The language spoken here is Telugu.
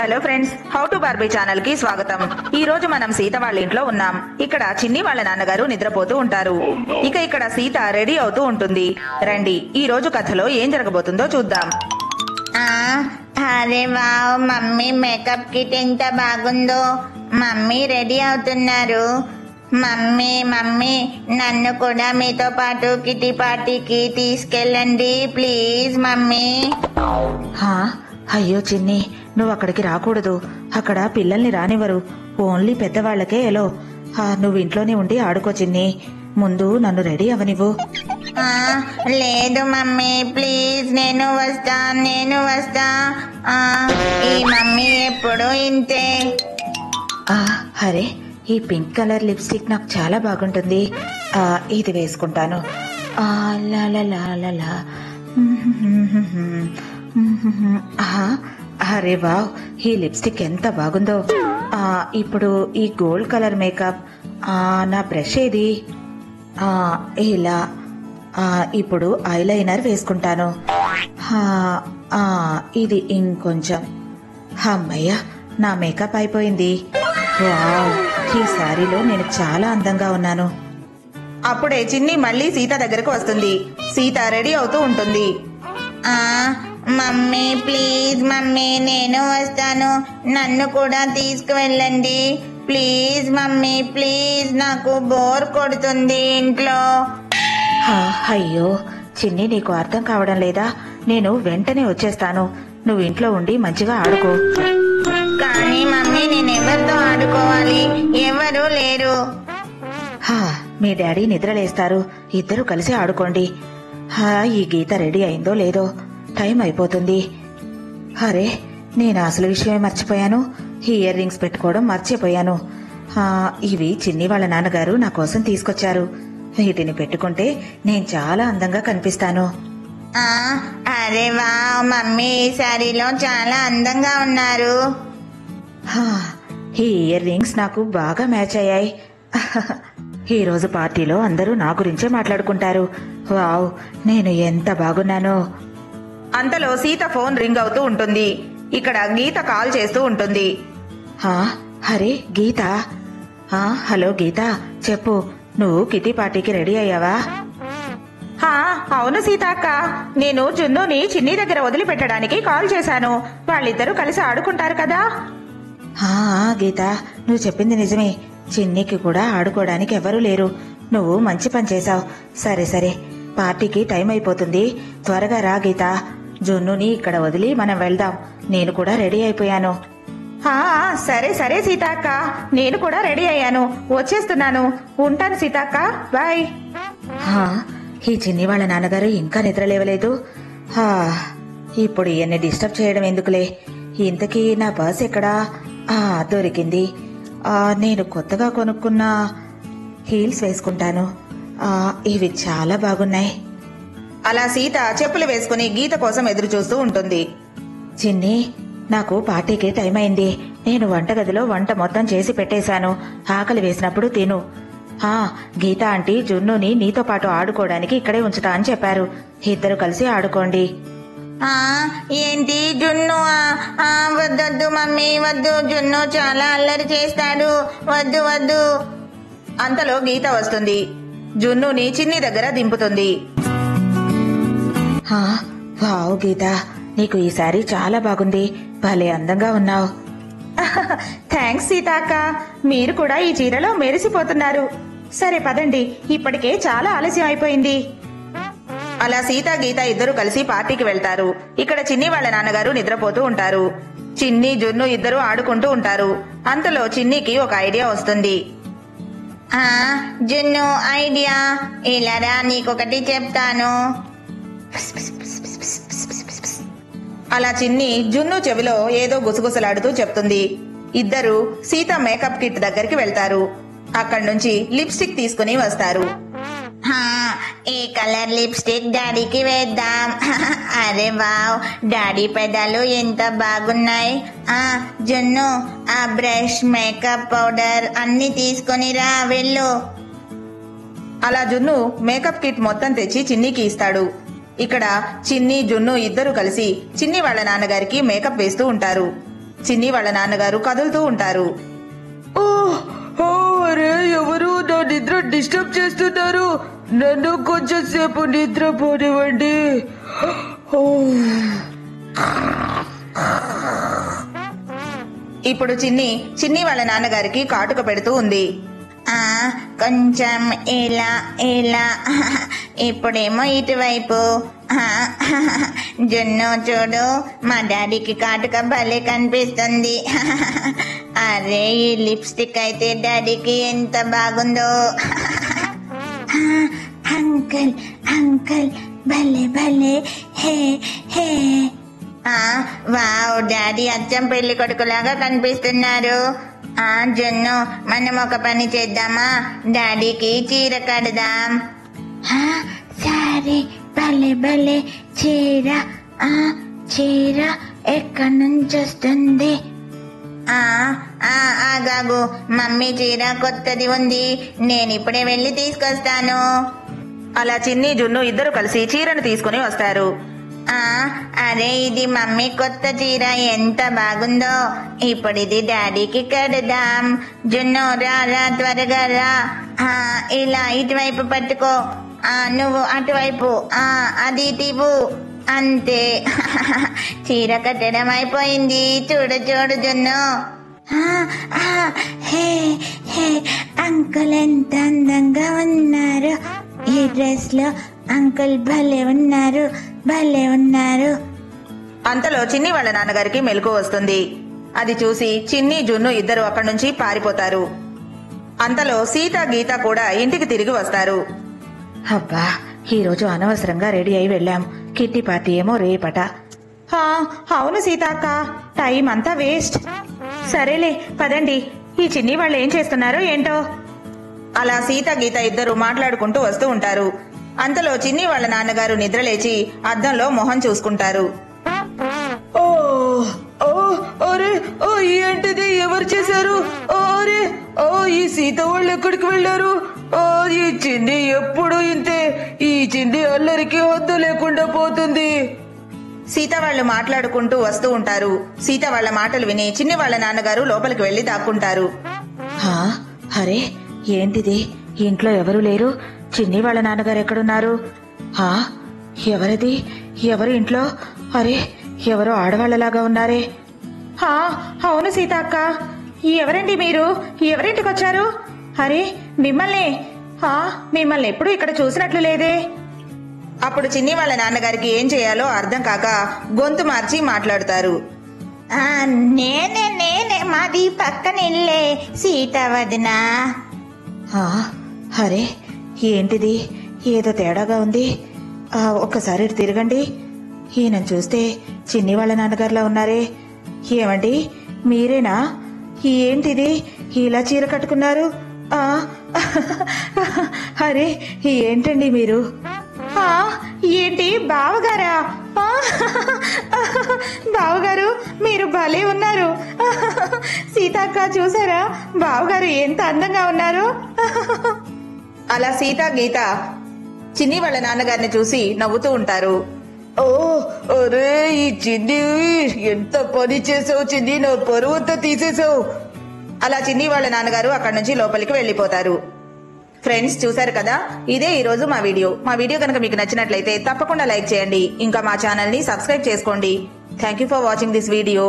Hello friends, how to Barbie channel కి స్వాగతం. ఈ రోజు మనం సీత వాళ్ళ ఇంట్లో ఉన్నాం. ఇక్కడ చిన్ని వాళ్ళ నాన్నగారు నిద్రపోతూ ఉంటారు. ఇక్కడ సీత రెడీ అవుతూ ఉంటుంది. రండి ఈ రోజు కథలో ఏం జరగబోతుందో చూద్దాం. అరే వావ్, మమ్మీ మేకప్ కిట్ ఎంత బాగుందో. మమ్మీ రెడీ అవుతున్నారు. మమ్మీ మమ్మీ నన్ను కూడా మీతో పాటు కిటీ పార్టీకి తీసుకెళ్ళండి ప్లీజ్ మమ్మీ. అయ్యో చిన్ని, నువ్వు అక్కడికి రాకూడదు. అక్కడ పిల్లల్ని రానివ్వరు. ఓన్లీ పెద్దవాళ్లకే ఎలో. నువ్వు ఇంట్లోనే ఉండి ఆడుకో చిన్ని. ముందు నన్ను రెడీ అవనివ్వు. లేదు మమ్మీ ప్లీజ్, నేను వస్తా. ఈ మమ్మీ ఎప్పుడు ఇంతే. అరే, ఈ పింక్ కలర్ లిప్స్టిక్ నాకు చాలా బాగుంటుంది. ఇది వేసుకుంటాను. లా అరే వావ్, ఈ లిప్స్టిక్ ఎంత బాగుందో. ఇప్పుడు ఈ గోల్డ్ కలర్ మేకప్. నా బ్రష్ ఏది? ఇలా. ఇప్పుడు ఐలైనర్ వేసుకుంటాను. ఇది ఇంకొంచెం. అమ్మయ్య, నా మేకప్ అయిపోయింది. వావ్, ఈ సారీలో నేను చాలా అందంగా ఉన్నాను. అప్పుడే చిన్ని మళ్ళీ సీత దగ్గరకు వస్తుంది. సీత రెడీ అవుతూ ఉంటుంది. మమ్మీ ప్లీజ్ మమ్మీ, నేను వస్తాను. నన్ను కూడా తీసుకువెళ్ళండి ప్లీజ్ మమ్మీ ప్లీజ్. నాకు బోర్ కొడుతుంది ఇంట్లో. అయ్యో చిన్ని, నీకు అర్థం కావడం లేదా? నేను వెంటనే వచ్చేస్తాను. నువ్వు ఇంట్లో ఉండి మంచిగా ఆడుకో. కానీ మమ్మీ, నేను ఎవరితో ఆడుకోవాలి? ఎవరు లేరు. మీ డాడీ నిద్రలేస్తారు. ఇద్దరు కలిసి ఆడుకోండి. ఈ గీత రెడీ అయిందో లేదో, టైం అయిపోతుంది. అరే, నేను అసలు విషయమే మర్చిపోయాను. ఇయర్ రింగ్స్ పెట్టుకోవడం మర్చిపోయాను. ఇవి చిన్ని వాళ్ళ నాన్నగారు నా కోసం తీసుకొచ్చారు. వీటిని పెట్టుకుంటే నేను చాలా అందంగా కనిపిస్తాను. అరే వావ్, మమ్మీ ఈ సారీలో చాలా అందంగా ఉన్నారు. ఈ ఇయర్ రింగ్స్ నాకు బాగా మ్యాచ్ అయ్యాయి. ఈ రోజు పార్టీలో అందరూ నా గురించే మాట్లాడుకుంటారు. వావ్, నేను ఎంత బాగున్నానో. అంతలో సీత ఫోన్ రింగ్ అవుతూ ఉంటుంది. ఇక్కడ గీత కాల్ చేస్తూ ఉంటుంది. అరే గీత. హలో గీత, చెప్పు. నువ్వు కిటీ పార్టీకి రెడీ అయ్యావా? అవును సీత అక్క, నేను జున్నుని చిన్ని దగ్గర వదిలిపెట్టడానికి కాల్ చేశాను. వాళ్ళిద్దరూ కలిసి ఆడుకుంటారు కదా. గీత, నువ్వు చెప్పింది నిజమే. చిన్నికి కూడా ఆడుకోవడానికి ఎవరూ లేరు. నువ్వు మంచి పని చేశావు. సరే సరే, పార్టీకి టైం అయిపోతుంది. త్వరగా రా గీత. జున్నుని ఇక్కడ వదిలి మనం వెళ్దాం. నేను కూడా రెడీ అయిపోయాను. సరే సరే సీతాక్క, నేను కూడా రెడీ అయ్యాను. వచ్చేస్తున్నాను. ఉంటాను సీతాక్క, బాయ్. ఈ చిన్ని వాళ్ళ నాన్నగారు ఇంకా నిద్రలేవలేదు. ఇప్పుడు ఈయన్ని డిస్టర్బ్ చేయడం ఎందుకులే. ఇంతకీ నా బస్ ఎక్కడా? దొరికింది. నేను కొత్తగా కొనుక్కున్న హీల్స్ వేసుకుంటాను. ఇవి చాలా బాగున్నాయి. అలా సీత చెప్పులు వేసుకుని గీత కోసం ఎదురు చూస్తూ ఉంటుంది. చిన్ని, నాకు పార్టీకి టైం అయింది. నేను వంటగదిలో వంట మొత్తం చేసి పెట్టేశాను. ఆకలి వేసినప్పుడు తిను. గీత ఆంటీ జున్నుని నీతో పాటు ఆడుకోవడానికి ఇక్కడే ఉంచుతా అని చెప్పారు. ఇద్దరు కలిసి ఆడుకోండి. ఏంటి జున్ను? వద్దొద్దు మమ్మీ, వద్దు. జున్ను చాలా అల్లరి చేస్తాడు. వద్దు వద్దు. అంతలో గీత వస్తుంది. జున్నుని చిన్ని దగ్గర దింపుతుంది. వావ్ గీత, నీకు ఈ సారీ చాలా బాగుంది. భలే అందంగా ఉన్నావు. థ్యాంక్స్ సీతాక్క, మీరు కూడా ఈ చీరలో మెరిసిపోతున్నారు. సరే పదండి, ఇప్పటికే చాలా ఆలస్యం అయిపోయింది. అలా సీత గీత ఇద్దరు కలిసి పార్టీకి వెళ్తారు. ఇక్కడ చిన్ని వాళ్ళ నాన్నగారు నిద్రపోతూ ఉంటారు. చిన్ని జున్ను ఇద్దరు ఆడుకుంటూ ఉంటారు. అంతలో చిన్నికి ఒక ఐడియా వస్తుంది. జున్ను ఐడియా, ఇలారా నీకొకటి చెప్తాను. అలా చిన్ని జున్ను చెవిలో ఏదో గుసగుసలాడుతూ చెప్తుంది. ఇద్దరు సీత మేకప్ కిట్ దగ్గరికి వెళ్తారు. అక్కడి నుంచి లిప్స్టిక్ తీసుకుని వస్తారు. ఈ కలర్ లిప్స్టిక్ డాడీకి వేద్దాం. అరే వావ్, డాడీ పెదాలు ఎంత బాగున్నాయి. జున్ను, ఆ బ్రష్, మేకప్ పౌడర్ అన్ని తీసుకుని రా, వెళ్ళు. అలా జున్ను మేకప్ కిట్ మొత్తం తెచ్చి చిన్నికి ఇస్తాడు. ఇక్కడ చిన్ని జున్ను ఇద్దరు కలిసి చిన్ని వాళ్ళ నాన్నగారికి మేకప్ వేస్తూ ఉంటారు. చిన్ని వాళ్ళ నాన్నగారు కదులుతూ ఉంటారు. అరే ఎవరు నా నిద్ర డిస్టర్బ్ చేస్తున్నారు? నన్ను కొంచెం సేపు నిద్ర పోనివ్వండి. ఇప్పుడు చిన్ని వాళ్ళ నాన్నగారికి కాటుక పెడుతూ ఉంది. కొంచెం ఇలా ఇలా, ఇప్పుడేమో ఇటువైపు. జున్ను చూడు, మా డాడీకి కాటుక భలే కనిపిస్తుంది. అరే ఈ లిప్స్టిక్ అయితే డాడీకి ఎంత బాగుందో. అంకల్ అంకల్ భలే భలే, హే హే. వావ్, డాడీ అచ్చం పెళ్లి కొడుకులాగా కనిపిస్తున్నారు. జున్ను, మనం ఒక పని చేద్దామా? డాడీకి చీర కడదాం. సరే, భలే భలే చీర. చీర ఎక్కడి నుంచి వస్తుంది? ఆగాగు, మమ్మీ చీర కొత్తది ఉంది, నేను ఇప్పుడే వెళ్ళి తీసుకొస్తాను. అలా చిన్ని జున్ను ఇద్దరు కలిసి చీరను తీసుకుని వస్తారు. అరే ఇది మమ్మీ కొత్త చీర, ఎంత బాగుందో. ఇప్పుడు ఇది డాడీకి కడదాం. జున్ను రా రా, త్వరగా రా. ఇలా ఇటువైపు పట్టుకో, నువ్వు అటువైపు, అది ఇటు. అంతే, చీర కట్టడం అయిపోయింది. చూడు చూడు జున్ను. హే హే, అంకుల్ ఎంత అందంగా ఉన్నారు ఈ డ్రెస్ లో. అంకుల్ భలే ఉన్నారు, భలే ఉన్నారు. అంతలో చిన్ని వాళ్ళ నాన్నగారికి మెలకువ వస్తుంది. అది చూసి చిన్ని జున్ను ఇద్దరు అక్కడి నుంచి పారిపోతారు. అంతలో సీత గీత కూడా ఇంటికి తిరిగి వస్తారు. అబ్బా, ఈరోజు అనవసరంగా రెడీ అయి వెళ్ళాం. కిట్టి పార్టీ ఏమో రేపట. అవును సీతాక్క, టైం అంతా వేస్ట్. సరేలే పదండి, ఈ చిన్ని వాళ్ళు ఏం చేస్తున్నారో ఏంటో. అలా సీత గీత ఇద్దరు మాట్లాడుకుంటూ వస్తూ ఉంటారు. అంతలో చిన్ని వాళ్ళ నాన్నగారు నిద్రలేచి అద్దంలో మొహం చూసుకుంటారు. అరే ఏంటిది, ఎవరు చేశారు? అరే ఈ సీత వాళ్ళు ఎక్కడికి వెళ్ళారు? ఈ చిన్ని ఎప్పుడు ఇంతే, ఈ చిన్ని అల్లరికి హద్దు లేకుండా పోతుంది. సీత వాళ్ళు మాట్లాడుకుంటూ వస్తూ ఉంటారు. సీత వాళ్ళ మాటలు విని చిన్ని వాళ్ళ నాన్నగారు లోపలికి వెళ్లి దాక్కుంటారు. అరే ఏంటిది, ఇంట్లో ఎవరు లేరు? చిన్ని వాళ్ళ నాన్నగారు ఎక్కడున్నారు? ఎవరిది, ఎవరు ఇంట్లో? అరే ఎవరో ఆడవాళ్లలాగా ఉన్నారే. అవును సీతాక్క, ఎవరండి మీరు? ఎవరింటికి వచ్చారు? అరే మిమ్మల్ని ఎప్పుడు ఇక్కడ చూసినట్లు లేదే. అప్పుడు చిన్ని వాళ్ళ నాన్నగారికి ఏం చేయాలో అర్థం కాక గొంతు మార్చి మాట్లాడుతారు. నేనే మాది పక్కన ఇల్లే, సీత వదినా. అరే ఏంటిది, ఏదో తేడాగా ఉంది. ఒక్కసారి ఇటు తిరగండి. ఈయన చూస్తే చిన్ని వాళ్ళ నాన్నగారులా ఉన్నారే. ఏమండి, మీరేనా? ఏంటిది, ఇలా చీర కట్టుకున్నారు? అరే ఏంటండి మీరు? ఏంటి బావగారా? బావగారు మీరు భలే ఉన్నారు. సీతక్క చూసారా, బావగారు ఎంత అందంగా ఉన్నారు. అలా సీత గీత చిన్ని వాళ్ళ నాన్నగారిని చూసి నవ్వుతూ ఉంటారు. అరే ఈ చిన్ని ఎంత పని చేసావు చిన్ని, నా పరువంతా తీసేసావు. అలా చిన్ని వాళ్ళ నాన్నగారు అక్కడి నుంచి లోపలికి వెళ్లిపోతారు. ఫ్రెండ్స్ చూసారు కదా, ఇదే ఈ రోజు మా వీడియో కనుక మీకు నచ్చినట్లయితే తప్పకుండా లైక్ చేయండి. ఇంకా మా ఛానల్ ని సబ్స్క్రైబ్ చేసుకోండి. Thank you for watching this video.